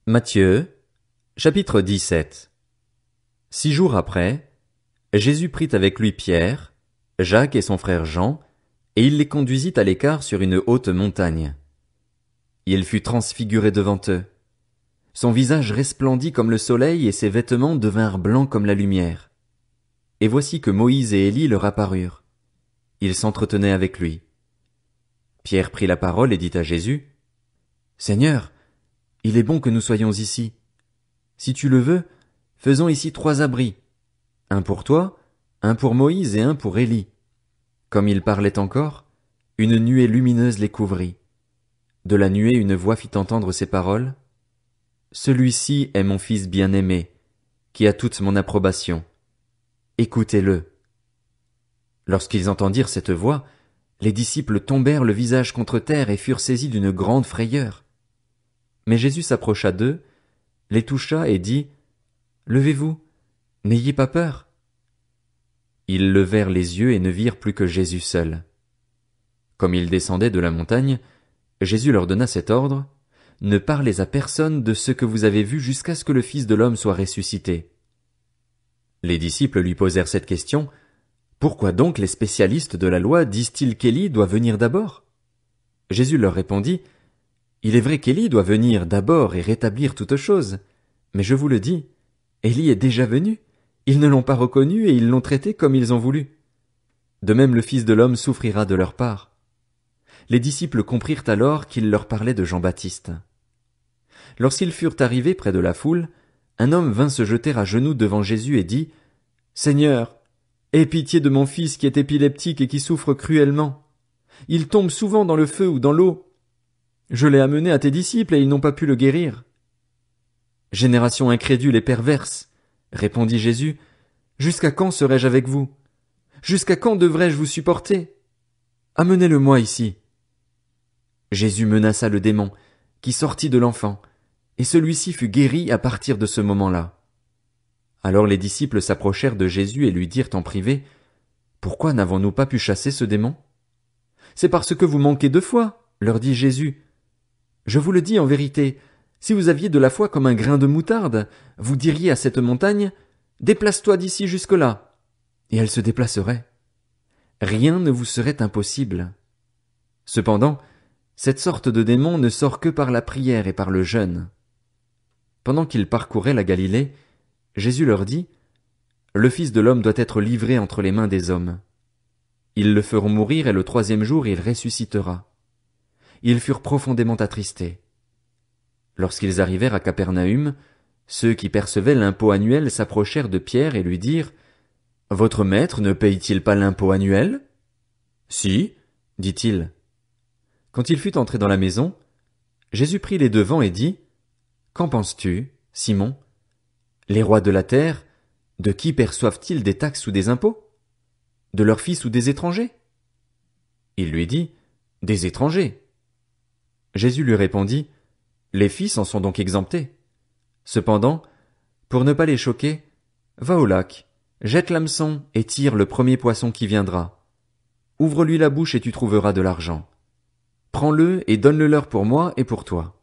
Matthieu, chapitre 17. 6 jours après, Jésus prit avec lui Pierre, Jacques et son frère Jean, et il les conduisit à l'écart sur une haute montagne. Il fut transfiguré devant eux. Son visage resplendit comme le soleil et ses vêtements devinrent blancs comme la lumière. Et voici que Moïse et Élie leur apparurent. Ils s'entretenaient avec lui. Pierre prit la parole et dit à Jésus, « Seigneur, il est bon que nous soyons ici. Si tu le veux, faisons ici 3 abris. Un pour toi, un pour Moïse et un pour Élie. » Comme il parlait encore, une nuée lumineuse les couvrit. De la nuée une voix fit entendre ces paroles. « Celui-ci est mon fils bien-aimé, qui a toute mon approbation. Écoutez-le. » Lorsqu'ils entendirent cette voix, les disciples tombèrent le visage contre terre et furent saisis d'une grande frayeur. Mais Jésus s'approcha d'eux, les toucha et dit, « Levez-vous, n'ayez pas peur. » Ils levèrent les yeux et ne virent plus que Jésus seul. Comme ils descendaient de la montagne, Jésus leur donna cet ordre, « Ne parlez à personne de ce que vous avez vu jusqu'à ce que le Fils de l'homme soit ressuscité. » Les disciples lui posèrent cette question, « Pourquoi donc les spécialistes de la loi disent-ils qu'Élie doit venir d'abord ?» Jésus leur répondit, « Il est vrai qu'Élie doit venir d'abord et rétablir toutes choses, mais je vous le dis, Élie est déjà venu, ils ne l'ont pas reconnu et ils l'ont traité comme ils ont voulu. De même le Fils de l'homme souffrira de leur part. » Les disciples comprirent alors qu'il leur parlait de Jean-Baptiste. Lorsqu'ils furent arrivés près de la foule, un homme vint se jeter à genoux devant Jésus et dit, « Seigneur, aie pitié de mon fils qui est épileptique et qui souffre cruellement. Il tombe souvent dans le feu ou dans l'eau. Je l'ai amené à tes disciples et ils n'ont pas pu le guérir. » « Génération incrédule et perverse, répondit Jésus, jusqu'à quand serai-je avec vous? Jusqu'à quand devrais-je vous supporter? Amenez-le-moi ici. Jésus menaça le démon, qui sortit de l'enfant, et celui-ci fut guéri à partir de ce moment-là. Alors les disciples s'approchèrent de Jésus et lui dirent en privé, « Pourquoi n'avons-nous pas pu chasser ce démon? » « C'est parce que vous manquez de foi, leur dit Jésus. Je vous le dis en vérité, si vous aviez de la foi comme un grain de moutarde, vous diriez à cette montagne, « Déplace-toi d'ici jusque-là », et elle se déplacerait. Rien ne vous serait impossible. Cependant, cette sorte de démon ne sort que par la prière et par le jeûne. Pendant qu'ils parcouraient la Galilée, Jésus leur dit, « Le Fils de l'homme doit être livré entre les mains des hommes. Ils le feront mourir et le 3e jour il ressuscitera. » Ils furent profondément attristés. Lorsqu'ils arrivèrent à Capernaüm, ceux qui percevaient l'impôt annuel s'approchèrent de Pierre et lui dirent, « Votre maître ne paye-t-il pas l'impôt annuel? » « Si, dit-il. » Quand il fut entré dans la maison, Jésus prit les devants et dit, « Qu'en penses-tu, Simon? Les rois de la terre, de qui perçoivent-ils des taxes ou des impôts? De leurs fils ou des étrangers? » Il lui dit, « Des étrangers. » Jésus lui répondit, « Les fils en sont donc exemptés. Cependant, pour ne pas les choquer, va au lac, jette l'hameçon et tire le premier poisson qui viendra. Ouvre-lui la bouche et tu trouveras de l'argent. Prends-le et donne-le leur pour moi et pour toi. »